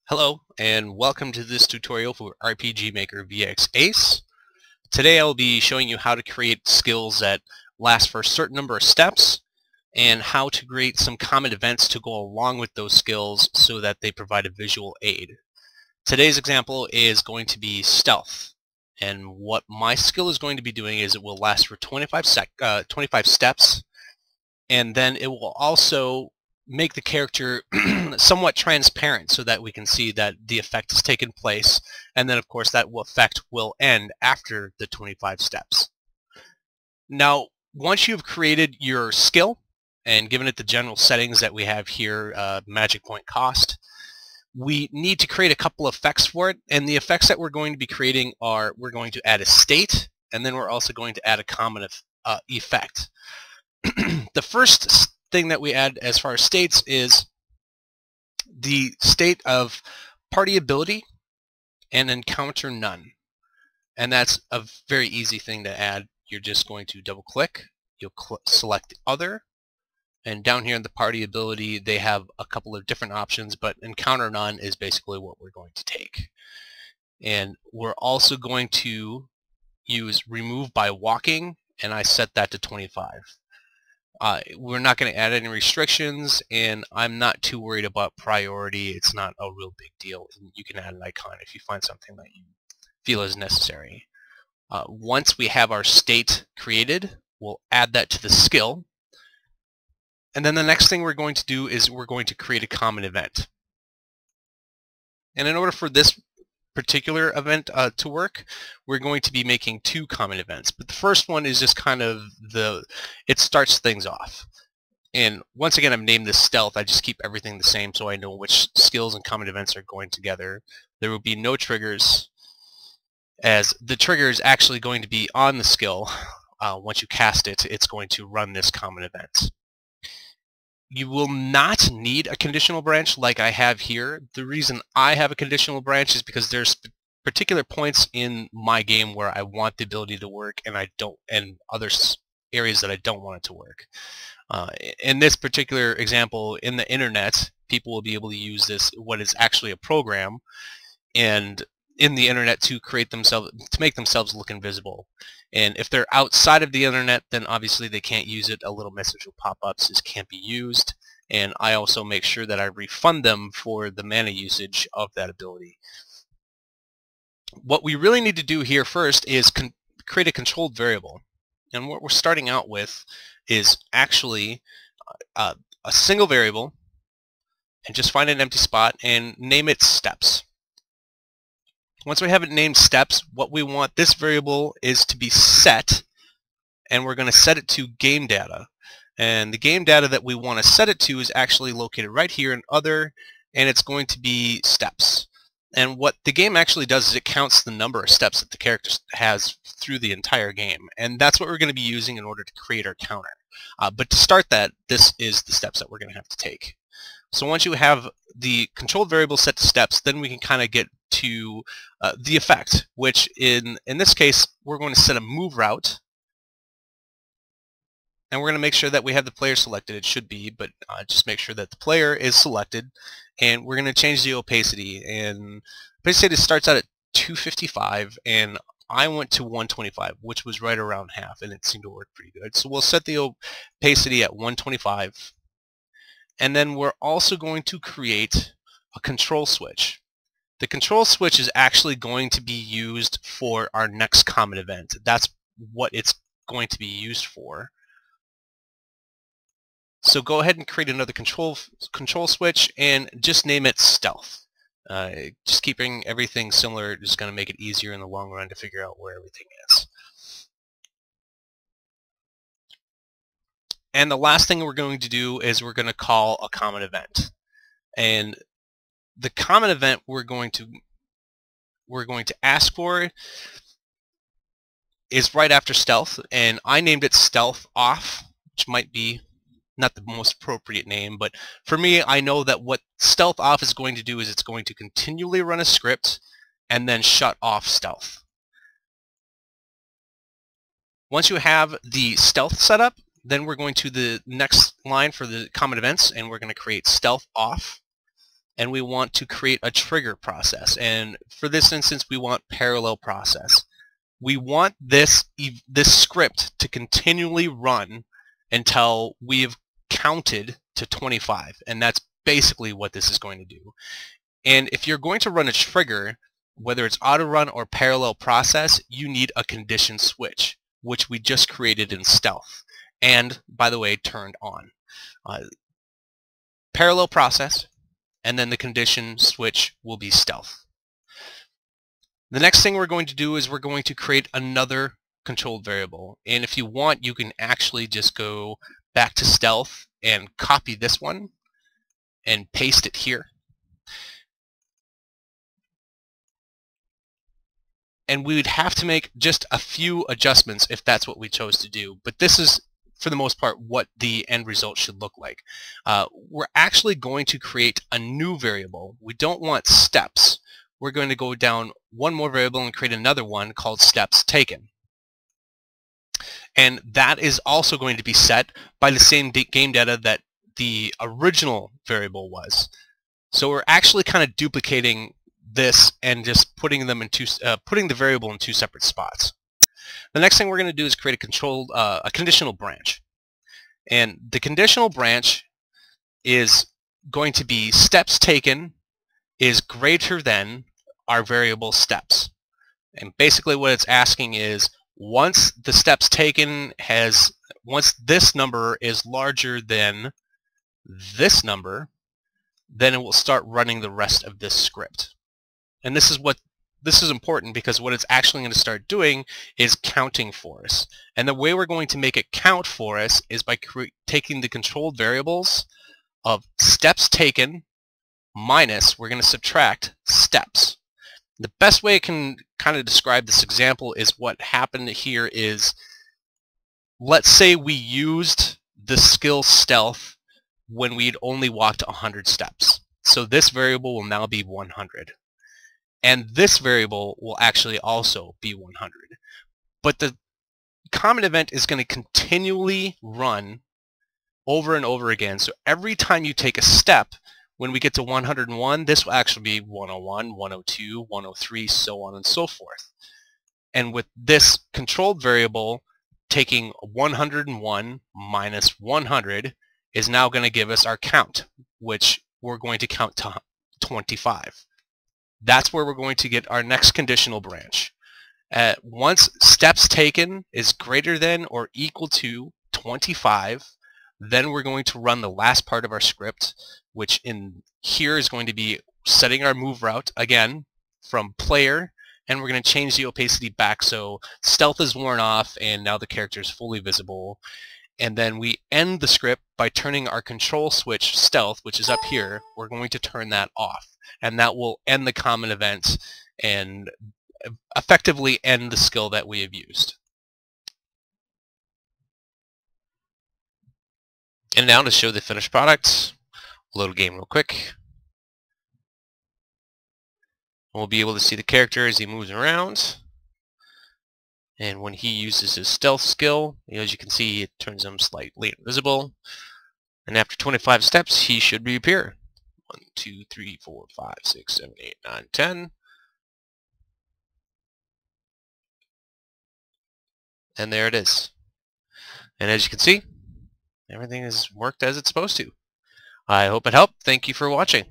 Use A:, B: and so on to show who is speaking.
A: Hello and welcome to this tutorial for RPG Maker VX Ace. Today I will be showing you how to create skills that last for a certain number of steps and how to create some common events to go along with those skills so that they provide a visual aid. Today's example is going to be stealth, and what my skill is going to be doing is it will last for 25 steps, and then it will also make the character somewhat transparent so that we can see that the effect has taken place, and then of course that effect will end after the 25 steps. Now once you've created your skill and given it the general settings that we have here, magic point cost, we need to create a couple of effects for it, and the effects that we're going to be creating are we're going to add a state, and then we're also going to add a common effect. The first thing that we add as far as states is the state of party ability and encounter none, and that's a very easy thing to add. You're just going to double click, you'll select other, and down here in the party ability they have a couple of different options, but encounter none is basically what we're going to take. And we're also going to use remove by walking, and I set that to 25. We're not going to add any restrictions, and I'm not too worried about priority. It's not a real big deal. You can add an icon if you find something that you feel is necessary. Once we have our state created, we'll add that to the skill. And then the next thing we're going to do is we're going to create a common event. And in order for this particular event to work, we're going to be making two common events. But the first one is just kind of it starts things off. And once again, I've named this stealth. I just keep everything the same so I know which skills and common events are going together. There will be no triggers, as the trigger is actually going to be on the skill. Once you cast it, it's going to run this common event. You will not need a conditional branch like I have here. The reason I have a conditional branch is because there's particular points in my game where I want the ability to work, and I don't, and other areas that I don't want it to work. In this particular example, in the internet, people will be able to use this, what is actually a program, and in the internet to make themselves look invisible. And if they're outside of the internet, then obviously they can't use it. A little message will pop up, says can't be used, and I also make sure that I refund them for the mana usage of that ability. What we really need to do here first is create a controlled variable, and what we're starting out with is actually a single variable, and just find an empty spot and name it steps. Once we have it named steps, what we want this variable is to be set, and we're going to set it to game data. And the game data that we want to set it to is actually located right here in other, and it's going to be steps. And what the game actually does is it counts the number of steps that the character has through the entire game, and that's what we're going to be using in order to create our counter. But to start that, this is the steps that we're going to have to take. So once you have the controlled variable set to steps, then we can kind of get to the effect, which in this case we're going to set a move route, and we're going to make sure that we have the player selected. It should be, but just make sure that the player is selected, and we're going to change the opacity. And opacity starts out at 255, and I went to 125, which was right around half, and it seemed to work pretty good. So we'll set the opacity at 125. And then we're also going to create a control switch. The control switch is actually going to be used for our next common event. That's what it's going to be used for. So go ahead and create another control switch and just name it stealth. Just keeping everything similar is going to make it easier in the long run to figure out where everything is. And the last thing we're going to do is we're going to call a common event. And the common event we're going to ask for is right after stealth, and I named it stealth off, which might be not the most appropriate name, but for me, I know that what stealth off is going to do is it's going to continually run a script and then shut off stealth. Once you have the stealth set up, then we're going to the next line for the common events, and we're going to create stealth off. and we want to create a trigger process. And for this instance, we want parallel process. We want this script to continually run until we've counted to 25, and that's basically what this is going to do. And if you're going to run a trigger, whether it's auto run or parallel process, you need a condition switch, which we just created in Stealth, and by the way, turned on. Parallel process, and then the condition switch will be Stealth. The next thing we're going to do is we're going to create another controlled variable. And if you want, you can actually just go back to Stealth and copy this one and paste it here. And we would have to make just a few adjustments if that's what we chose to do. But this is, for the most part, what the end result should look like. We're actually going to create a new variable. We don't want steps. We're going to go down one more variable and create another one called steps taken. And that is also going to be set by the same game data that the original variable was. So we're actually kind of duplicating this and just putting them in putting the variable in two separate spots. The next thing we're going to do is create a conditional branch. And the conditional branch is going to be steps taken is greater than our variable steps. And basically what it's asking is, once the steps taken once this number is larger than this number, then it will start running the rest of this script. And this is important because what it's actually going to start doing is counting for us. And the way we're going to make it count for us is by taking the controlled variables of steps taken minus, we're going to subtract steps. The best way I can kind of describe this example is what happened here is, let's say we used the skill Stealth when we'd only walked 100 steps. So this variable will now be 100. And this variable will actually also be 100. But the common event is going to continually run over and over again. So every time you take a step, when we get to 101, this will actually be 101, 102, 103, so on and so forth. And with this controlled variable, taking 101 minus 100 is now going to give us our count, which we're going to count to 25. That's where we're going to get our next conditional branch. Once steps taken is greater than or equal to 25, then we're going to run the last part of our script, which in here is going to be setting our move route again from player, and we're going to change the opacity back so stealth is worn off and now the character is fully visible. And then we end the script by turning our control switch stealth, which is up here. We're going to turn that off, and that will end the common event and effectively end the skill that we have used. And now to show the finished product, load a game real quick. We'll be able to see the character as he moves around. And when he uses his stealth skill, as you can see, it turns him slightly invisible. And after 25 steps, he should reappear. 1, 2, 3, 4, 5, 6, 7, 8, 9, 10. And there it is. And as you can see, everything has worked as it's supposed to. I hope it helped. Thank you for watching.